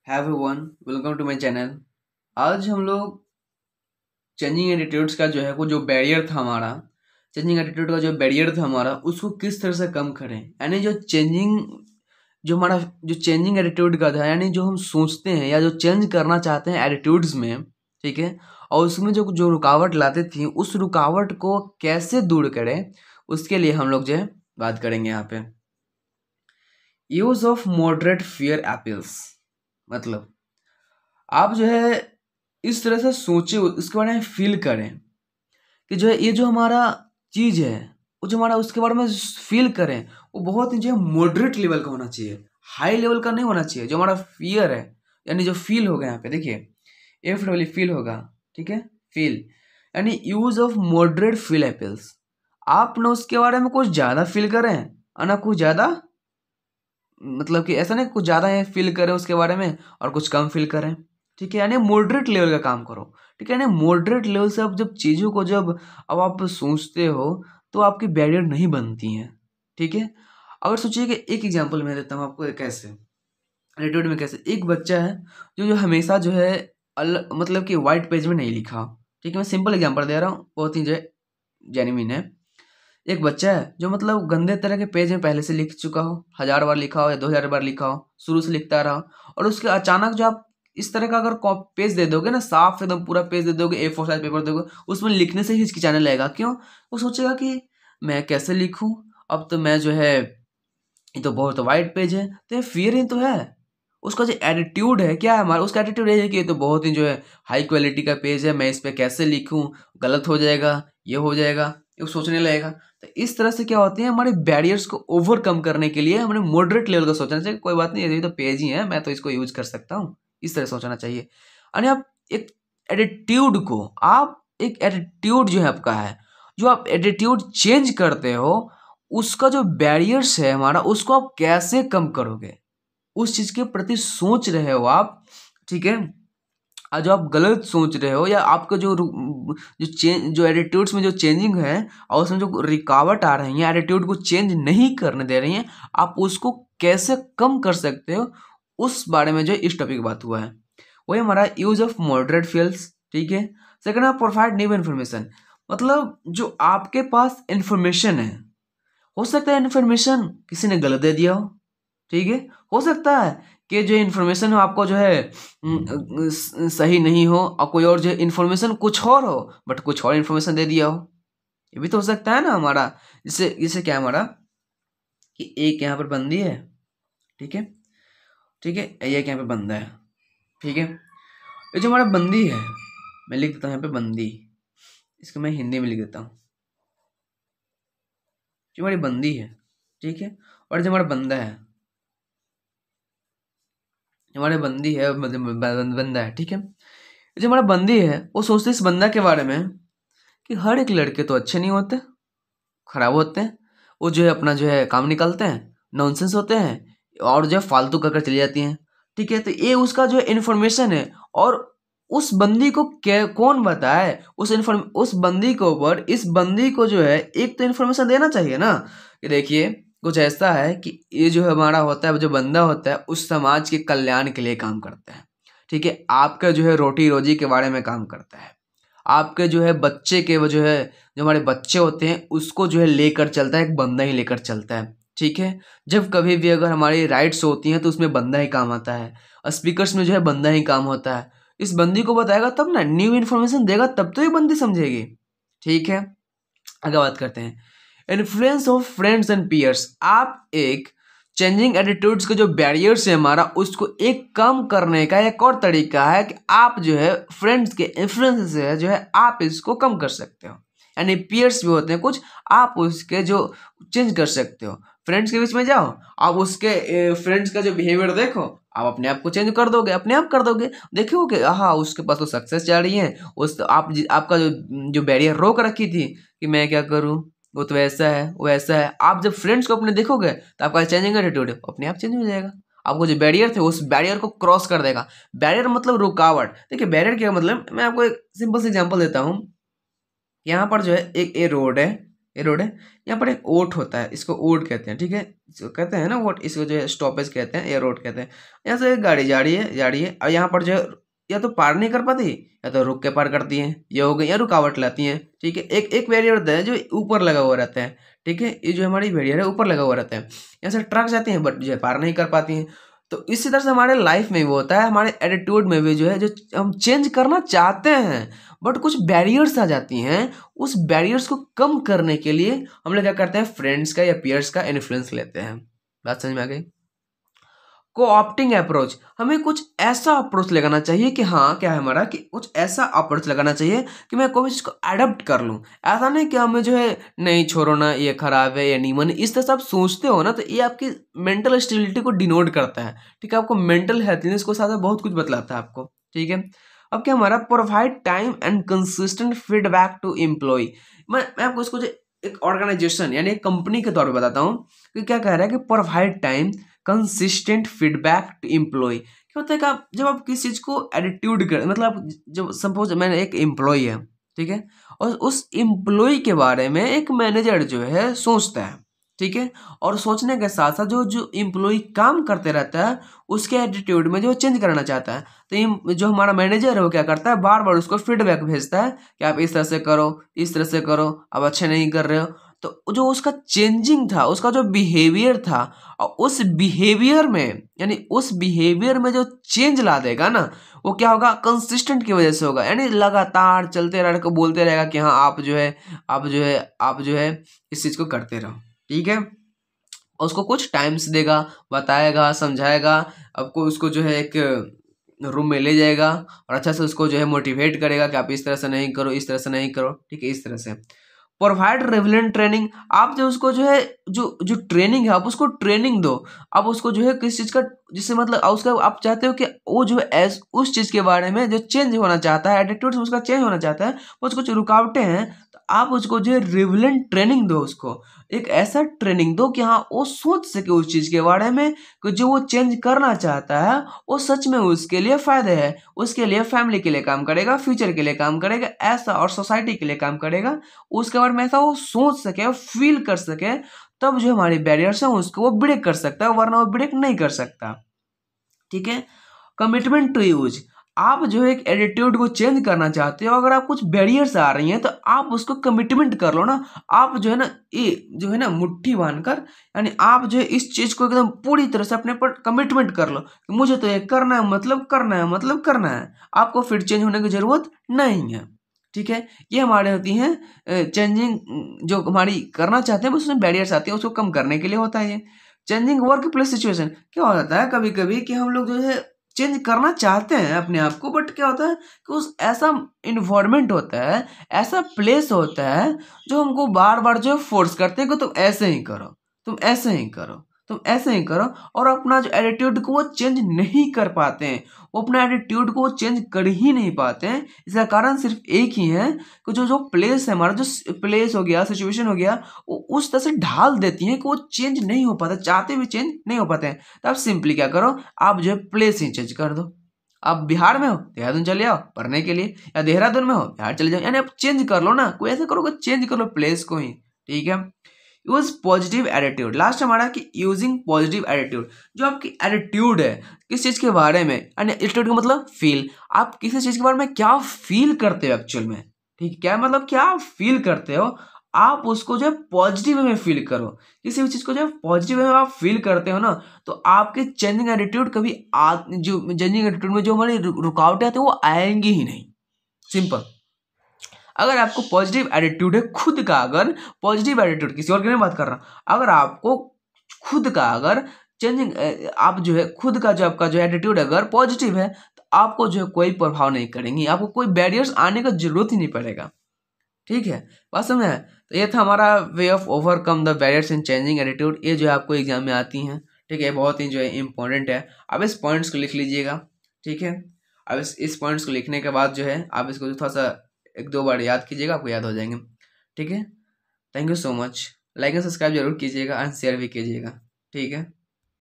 Have everyone, welcome to my channel. आज हम लोग चेंजिंग एटीट्यूड्स का जो है वो जो बैरियर था हमारा, चेंजिंग एटीट्यूड का जो बैरियर था हमारा, उसको किस तरह से कम करें। यानी जो हमारा जो चेंजिंग एटीट्यूड का था, यानी जो हम सोचते हैं या जो चेंज करना चाहते हैं एटीट्यूड्स में, ठीक है, और उसमें जो जो रुकावट लाते थी उस रुकावट को कैसे दूर करें, उसके लिए हम लोग जो है बात करेंगे यहाँ पे। Use of moderate fear appeals, मतलब आप जो है इस तरह से सोचे, उसके बारे में फील करें कि जो है ये जो हमारा चीज़ है, वो जो हमारा उसके बारे में फील करें, वो बहुत ही जो है मॉडरेट लेवल का होना चाहिए, हाई लेवल का नहीं होना चाहिए। जो हमारा फियर है, यानी जो फील होगा, यहाँ पे देखिए एफ डब्ल्यू फील होगा, ठीक है, फील यानी use of moderate feel apples. आप ना उसके बारे में कुछ ज़्यादा फील करें और ना कुछ ज़्यादा, मतलब कि ऐसा नहीं कुछ ज़्यादा है फील करें उसके बारे में और कुछ कम फील करें, ठीक है, यानी मॉडरेट लेवल का काम करो, ठीक है। यानी मॉडरेट लेवल से आप जब चीज़ों को जब अब आप सोचते हो तो आपकी बैरियर नहीं बनती हैं, ठीक है। अगर सोचिए कि एक एग्जांपल मैं देता हूँ आपको, कैसे एटीट्यूड में, कैसे एक बच्चा है जो हमेशा जो है मतलब कि वाइट पेज में नहीं लिखा, ठीक है, मैं सिंपल एग्जांपल दे रहा हूँ, बहुत ही जो है जेन्युइन है। एक बच्चा है जो मतलब गंदे तरह के पेज में पहले से लिख चुका हो, 1000 बार लिखा हो या 2000 बार लिखा हो, शुरू से लिखता रहा, और उसके अचानक जो आप इस तरह का अगर पेज दे दोगे ना, साफ एकदम पूरा पेज दे दोगे, A4 साइज पेपर दोगे, उसमें लिखने से ही हिचकिचाने लगेगा। क्यों? वो सोचेगा कि मैं कैसे लिखूं, अब तो मैं जो है, ये तो बहुत वाइट पेज है, तो ये फियर ही तो है। उसका जो एटीट्यूड है, क्या है हमारा, उसका एटीट्यूड ये है कि ये तो बहुत ही जो है हाई क्वालिटी का पेज है, मैं इस पे कैसे लिखूं, गलत हो जाएगा, ये हो जाएगा, ये सोचने लगेगा। तो इस तरह से क्या होती है, हमारे बैरियर्स को ओवरकम करने के लिए हमें मॉडरेट लेवल का सोचना चाहिए। कोई बात नहीं, ये तो पेज ही है, मैं तो इसको यूज कर सकता हूँ, इस तरह सोचना चाहिए। यानी आप एक एटीट्यूड को, आप एक एटीट्यूड जो है आपका है, जो आप एटीट्यूड चेंज करते हो, उसका जो बैरियर्स है हमारा, उसको आप कैसे कम करोगे, उस चीज के प्रति सोच रहे हो आप, ठीक है। और जो आप गलत सोच रहे हो, या आपका जो एटीट्यूड्स में जो चेंजिंग है और उसमें जो रिकावट आ रही है, एटीट्यूड को चेंज नहीं करने दे रही हैं, आप उसको कैसे कम कर सकते हो, उस बारे में जो इस टॉपिक बात हुआ है। वही हमारा यूज ऑफ मॉडरेट फील्ड्स, ठीक है। सेकंड है प्रोवाइड न्यू इन्फॉर्मेशन, मतलब जो आपके पास इंफॉर्मेशन है, हो सकता है इन्फॉर्मेशन किसी ने गलत दे दिया हो, ठीक है। हो सकता है कि जो इन्फॉर्मेशन हो आपको जो है सही नहीं हो, और कोई और जो इन्फॉर्मेशन कुछ और हो, बट कुछ और इन्फॉर्मेशन दे दिया हो, ये भी तो हो सकता है ना हमारा। जैसे जैसे क्या है हमारा कि एक यहाँ पर बंदी है, ठीक है, ठीक है, एक यहाँ पे बंदा है, ठीक है। ये जो हमारा बंदी है, मैं लिख देता हूँ यहाँ पे बंदी, इसको मैं हिंदी में लिख देता हूँ, जो हमारी बंदी है, ठीक है। और जो हमारा बंदा है, हमारे बंदी है, मतलब बंदा है, ठीक है। जो हमारा बंदी है वो सोचते इस बंदा के बारे में कि हर एक लड़के तो अच्छे नहीं होते, खराब होते हैं, वो जो है अपना जो है काम निकालते हैं, नॉनसेंस होते हैं, और जो है फालतू कर चली जाती हैं, ठीक है। तो ये उसका जो इन्फॉर्मेशन है, और उस बंदी को क्या कौन बताए, उस बंदी को ऊपर, इस बंदी को जो है एक तो इन्फॉर्मेशन देना चाहिए ना, कि देखिए कुछ ऐसा है कि ये जो हमारा होता है, जो बंदा होता है, उस समाज के कल्याण के लिए काम करता है, ठीक है। आपका जो है रोटी रोजी के बारे में काम करता है, आपके जो है बच्चे के, वो जो है जो हमारे बच्चे होते हैं उसको जो है लेकर चलता है, एक बंदा ही लेकर चलता है, ठीक है। जब कभी भी अगर हमारी राइट्स होती हैं तो उसमें बंदा ही काम आता है, स्पीकर्स में जो है बंदा ही काम होता है। इस बंदी को बताएगा तब ना, न्यू इन्फॉर्मेशन देगा तब तो ये बंदी समझेगी, ठीक है। आगे बात करते हैं influence of friends and peers. आप एक चेंजिंग एटीट्यूड्स के जो बैरियर्स है हमारा, उसको एक कम करने का एक और तरीका है कि आप जो है फ्रेंड्स के इन्फ्लुएंस से जो है आप इसको कम कर सकते हो। यानी पीयर्स भी होते हैं कुछ, आप उसके जो चेंज कर सकते हो। फ्रेंड्स के बीच में जाओ, आप उसके फ्रेंड्स का जो बिहेवियर देखो, आप अपने आप को चेंज कर दोगे, अपने आप कर दोगे। देखो कि हाँ उसके पास तो सक्सेस जा रही है, उस आपका जो जो बैरियर रोक रखी थी कि मैं क्या करूँ, वो तो ऐसा है, वो ऐसा है। आप जब फ्रेंड्स को अपने देखोगे तो आपका चेंजिंग एटीट्यूड अपने आप चेंज हो जाएगा, आपको जो बैरियर थे उस बैरियर को क्रॉस कर देगा। बैरियर मतलब रुकावट। देखिए बैरियर क्या मतलब, मैं आपको एक सिंपल सा एग्जांपल देता हूँ। यहाँ पर जो है एक ए रोड है, ये रोड है, यहाँ पर एक ओट होता है, इसको ओट कहते हैं, ठीक है, इसको कहते हैं ना ओट, इसको जो है स्टॉपेज कहते हैं, ये रोड कहते हैं। यहाँ से एक गाड़ी जा रही है और यहाँ पर जो है या तो पार नहीं कर पाती या तो रुक के पार करती है, ये हो गई, या रुकावट लाती है, ठीक है। एक एक बैरियर होता है जो ऊपर लगा हुआ रहता है, ठीक है, ये जो हमारी बैरियर है ऊपर लगा हुआ रहता है, यहाँ से ट्रक जाती हैं बट जो है पार नहीं कर पाती हैं। तो इसी तरह से हमारे लाइफ में भी होता है, हमारे एटीट्यूड में भी जो है, जो हम चेंज करना चाहते हैं बट कुछ बैरियर्स आ जाती हैं, उस बैरियर्स को कम करने के लिए हम लोग क्या करते हैं, फ्रेंड्स का या पीयर्स का इन्फ्लुएंस लेते हैं। बात समझ में आ गई। कोऑप्टिंग अप्रोच, हमें कुछ ऐसा अप्रोच लगाना चाहिए कि हाँ क्या है हमारा, कि कुछ ऐसा अप्रोच लगाना चाहिए कि मैं कोई चीज़ को अडॉप्ट कर लूँ। ऐसा नहीं कि हमें जो है नहीं छोड़ो ना, ये खराब है, ये नीमन है, इस तरह से आप सोचते हो ना, तो ये आपकी मेंटल स्टेबिलिटी को डिनोट करता है, ठीक है, आपको मेंटल हेल्थनेस को साथ बहुत कुछ बतलाता है आपको, ठीक है। अब क्या हमारा, provide time and consistent feedback to employ. मैं आपको इसको एक ऑर्गेनाइजेशन यानी एक कंपनी के तौर पर बताता हूँ कि क्या कह रहा है कि provide time consistent feedback to employ. क्या होता है कि आप जब आप किसी चीज़ को एटीट्यूड कर, मतलब जब सपोज मैंने एक एम्प्लॉय है, ठीक है, और उस एम्प्लॉय के बारे में एक मैनेजर जो है सोचता है, ठीक है, और सोचने के साथ साथ जो जो एम्प्लॉय काम करते रहता है उसके एटीट्यूड में जो चेंज करना चाहता है, तो जो हमारा मैनेजर है वो क्या करता है, बार बार उसको फीडबैक भेजता है कि आप इस तरह से करो, इस तरह से करो, आप अच्छे नहीं कर रहे हो। तो जो उसका चेंजिंग था, उसका जो बिहेवियर था, और उस बिहेवियर में यानी उस बिहेवियर में जो चेंज ला देगा ना, वो क्या होगा, कंसिस्टेंट की वजह से होगा, यानी लगातार चलते रहेगा, को बोलते रहेगा कि हाँ आप जो है आप जो है इस चीज़ को करते रहो, ठीक है। उसको कुछ टाइम्स देगा, बताएगा, समझाएगा, आपको उसको जो है एक रूम में ले जाएगा और अच्छा से उसको जो है मोटिवेट करेगा कि आप इस तरह से नहीं करो, इस तरह से नहीं करो, ठीक है, इस तरह से। प्रोवाइड रेवलेंट ट्रेनिंग, आप जो उसको जो है जो जो ट्रेनिंग है आप उसको ट्रेनिंग दो, आप उसको जो है किस चीज़ का, जिससे मतलब उसका आप चाहते हो कि वो जो है उस चीज़ के बारे में जो चेंज होना चाहता है, एटीट्यूड उसका चेंज होना चाहता है, वो कुछ रुकावटें हैं, तो आप उसको जो है रिवलेंट ट्रेनिंग दो, उसको एक ऐसा ट्रेनिंग दो कि हाँ वो सोच सके उस चीज़ के बारे में कि जो वो चेंज करना चाहता है वो सच में उसके लिए फ़ायदे है, उसके लिए फैमिली के लिए काम करेगा, फ्यूचर के लिए काम करेगा, ऐसा, और सोसाइटी के लिए काम करेगा, उसके बारे में ऐसा वो सोच सके, फील कर सके, तब जो हमारे बैरियर्स हैं उसको वो ब्रेक कर सकता है, वरना वो ब्रेक नहीं कर सकता, ठीक है। कमिटमेंट टू यूज, आप जो है एक एटीट्यूड को चेंज करना चाहते हो, अगर आप कुछ बैरियर्स आ रही हैं तो आप उसको कमिटमेंट कर लो ना, आप जो है ना ये जो है ना मुट्ठी बांधकर, यानी आप जो है इस चीज को एकदम पूरी तरह से अपने पर कमिटमेंट कर लो कि मुझे तो ये करना है, मतलब करना है, मतलब करना है, आपको फिर चेंज होने की जरूरत नहीं है, ठीक है। ये हमारे होती हैं चेंजिंग, जो हमारी करना चाहते हैं उसमें बैरियर्स आती हैं, उसको कम करने के लिए होता है ये। चेंजिंग वर्क प्लेस सिचुएशन, क्या हो जाता है कभी कभी कि हम लोग जो है चेंज करना चाहते हैं अपने आप को, बट क्या होता है कि उस ऐसा इन्वायरमेंट होता है, ऐसा प्लेस होता है जो हमको बार बार जो फोर्स करते हैं कि तुम ऐसे ही करो, तुम ऐसे ही करो, तुम ऐसे ही करो, और अपना जो एटीट्यूड को वो चेंज नहीं कर पाते हैं, वो अपना एटीट्यूड को चेंज कर ही नहीं पाते हैं। इसका कारण सिर्फ एक ही है कि जो जो प्लेस है हमारा, जो प्लेस हो गया, सिचुएशन हो गया, वो उस तरह से ढाल देती है कि वो चेंज नहीं हो पाता, चाहते भी चेंज नहीं हो पाते हैं। तो आप सिंपली क्या करो, आप जो है प्लेस ही चेंज कर दो। आप बिहार में हो, देहरादून चले आओ पढ़ने के लिए, या देहरादून में हो, बिहार चले जाओ, यानी आप चेंज कर लो ना, कोई ऐसा करो कि चेंज कर लो प्लेस को ही, ठीक है। यूज पॉजिटिव एटीट्यूड, लास्ट हमारा कि यूजिंग पॉजिटिव एटीट्यूड, जो आपकी एटीट्यूड है किस चीज़ के बारे में, यानी एटीट्यूड का मतलब फील, आप किसी चीज़ के बारे में क्या फील करते हो एक्चुअल में, ठीक है, क्या मतलब क्या फील करते हो, आप उसको जो है पॉजिटिव वे में फील करो। किसी भी चीज़ को जो है पॉजिटिव वे में आप फील करते हो ना, तो आपके चेंजिंग एटीट्यूड कभी जो चेंजिंग एटीट्यूड में जो हमारी रुकावटें आती है वो आएंगी ही नहीं, सिंपल। अगर आपको पॉजिटिव एटीट्यूड है खुद का, अगर पॉजिटिव एटीट्यूड, किसी और की नहीं बात कर रहा, अगर आपको खुद का अगर चेंजिंग, आप जो है खुद का जो आपका जो एटीट्यूड अगर पॉजिटिव है, तो आपको जो है कोई प्रभाव नहीं करेंगी, आपको कोई बैरियर्स आने का जरूरत ही नहीं पड़ेगा, ठीक है। बात समझ में? तो ये था हमारा way of overcome the barriers in changing attitude, ये जो है आपको एग्जाम में आती हैं, ठीक है, बहुत ही जो है इंपॉर्टेंट है। अब इस पॉइंट्स को लिख लीजिएगा, ठीक है। अब इस पॉइंट्स को लिखने के बाद जो है आप इसको थोड़ा सा एक दो बार याद कीजिएगा, आपको याद हो जाएंगे, ठीक है। Thank you so much, like and subscribe जरूर कीजिएगा एंड शेयर भी कीजिएगा, ठीक है।